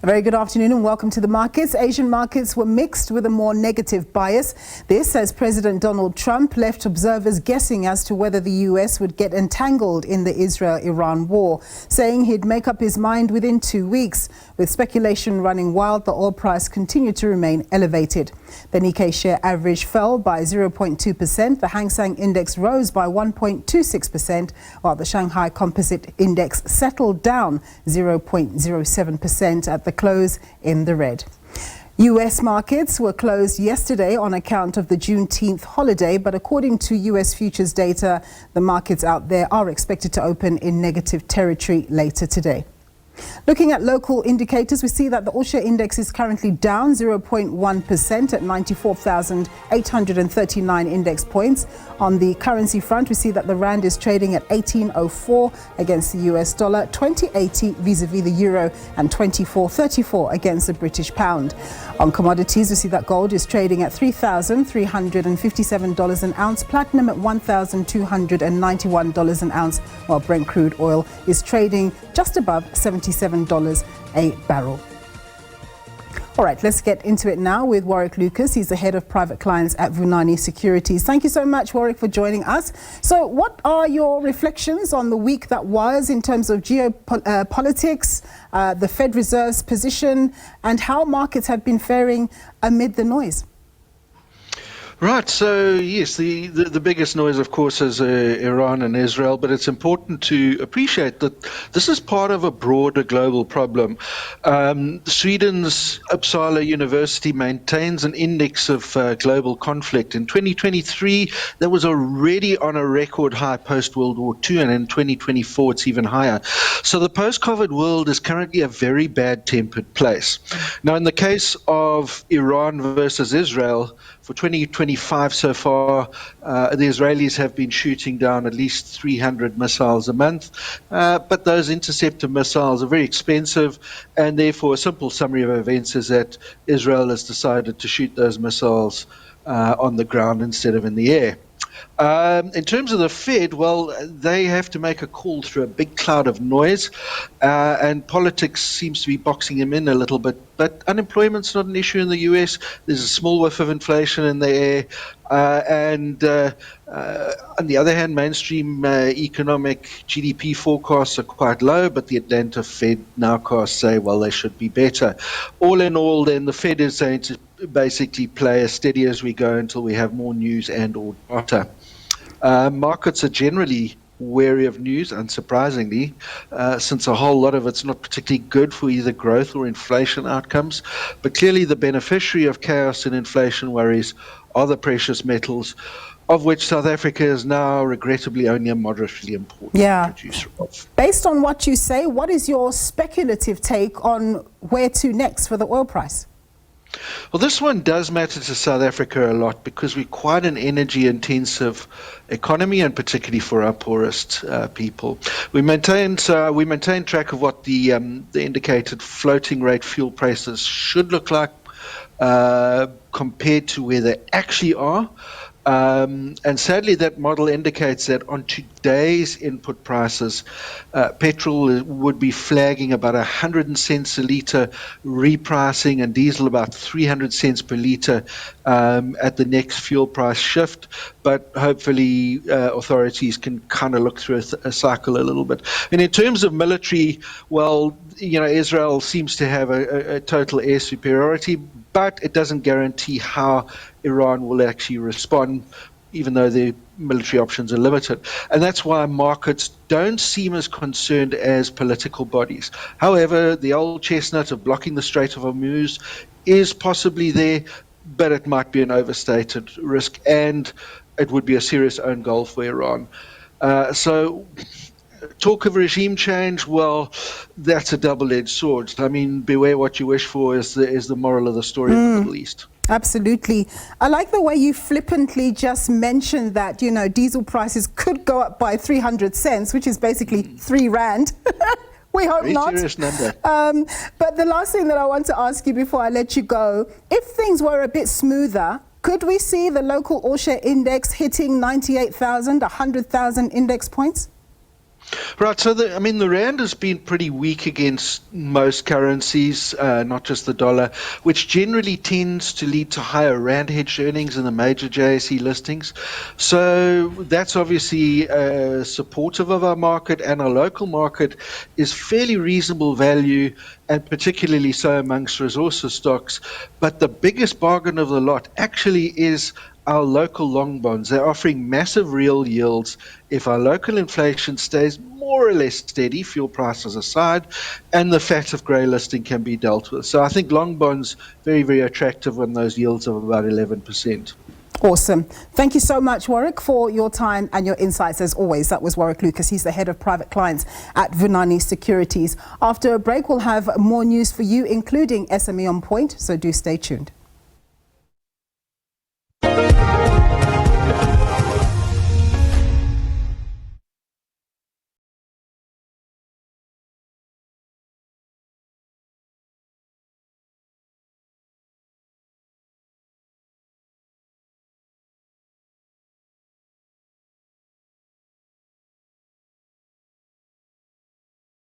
A very good afternoon and welcome to the markets. Asian markets were mixed with a more negative bias. This as President Donald Trump left observers guessing as to whether the US would get entangled in the Israel-Iran war, saying he'd make up his mind within 2 weeks. With speculation running wild, the oil price continued to remain elevated. The Nikkei share average fell by 0.2%. The Hang Seng index rose by 1.26%, while the Shanghai Composite Index settled down 0.07% at the close in the red. US markets were closed yesterday on account of the Juneteenth holiday, but according to US futures data, the markets out there are expected to open in negative territory later today. Looking at local indicators, we see that the all-share index is currently down 0.1% at 94,839 index points. On the currency front, we see that the rand is trading at 18.04 against the US dollar, 20.80 vis-a-vis the euro, and 24.34 against the British pound. On commodities, we see that gold is trading at $3,357 an ounce, platinum at $1,291 an ounce, while Brent crude oil is trading just above $77 a barrel. All right, let's get into it now with Warwick Lucas. He's the head of private clients at Vunani Securities. Thank you so much, Warwick, for joining us. So what are your reflections on the week that was in terms of geopolitics, the Fed Reserve's position, and how markets have been faring amid the noise? Right, so yes, the biggest noise, of course, is Iran and Israel, but it's important to appreciate that this is part of a broader global problem. Sweden's Uppsala University maintains an index of global conflict. In 2023, that was already on a record high post-World War II, and in 2024, it's even higher. So the post-COVID world is currently a very bad-tempered place. Now, in the case of Iran versus Israel, for 2025 so far, the Israelis have been shooting down at least 300 missiles a month, but those interceptor missiles are very expensive, and therefore a simple summary of events is that Israel has decided to shoot those missiles on the ground instead of in the air. In terms of the Fed, well, they have to make a call through a big cloud of noise, and politics seems to be boxing them in a little bit. But unemployment's not an issue in the US. There's a small whiff of inflation in the air. And on the other hand, mainstream economic GDP forecasts are quite low, but the Atlanta Fed nowcasts say, well, they should be better. All in all, then, the Fed is going to basically play as steady as we go until we have more news and or data. Markets are generally wary of news, unsurprisingly, since a whole lot of it's not particularly good for either growth or inflation outcomes. But clearly the beneficiary of chaos and inflation worries are the precious metals, of which South Africa is now regrettably only a moderately important producer of. Based on what you say, what is your speculative take on where to next for the oil price? Well, this one does matter to South Africa a lot because we're quite an energy-intensive economy, and particularly for our poorest people. We maintain track of what the indicated floating rate fuel prices should look like compared to where they actually are. And sadly, that model indicates that on today's input prices, petrol would be flagging about 100 cents a litre repricing, and diesel about 300 cents per litre at the next fuel price shift. But hopefully authorities can kind of look through a cycle a little bit. And in terms of military, well, you know, Israel seems to have a total air superiority, but it doesn't guarantee how Iran will actually respond, even though the military options are limited. And that's why markets don't seem as concerned as political bodies. However, the old chestnut of blocking the Strait of Hormuz is possibly there, but it might be an overstated risk, and it would be a serious own goal for Iran. So talk of regime change, well, that's a double-edged sword. I mean, beware what you wish for is the moral of the story of the Middle East. Absolutely. I like the way you flippantly just mentioned that, you know, diesel prices could go up by 300 cents, which is basically 3 rand. We hope Very not. serious number. But the last thing that I want to ask you before I let you go, if things were a bit smoother, could we see the local all-share index hitting 98,000, 100,000 index points? Right, so the rand has been pretty weak against most currencies, not just the dollar, which generally tends to lead to higher rand hedged earnings in the major JSE listings. So that's obviously supportive of our market, and our local market is fairly reasonable value, and particularly so amongst resources stocks. But the biggest bargain of the lot actually is our local long bonds. They're offering massive real yields if our local inflation stays more or less steady, fuel prices aside, and the fat of grey listing can be dealt with. So I think long bonds, very, very attractive on those yields of about 11%. Awesome. Thank you so much, Warwick, for your time and your insights as always. That was Warwick Lucas. He's the head of private clients at Vunani Securities. After a break, we'll have more news for you, including SME on Point, so do stay tuned.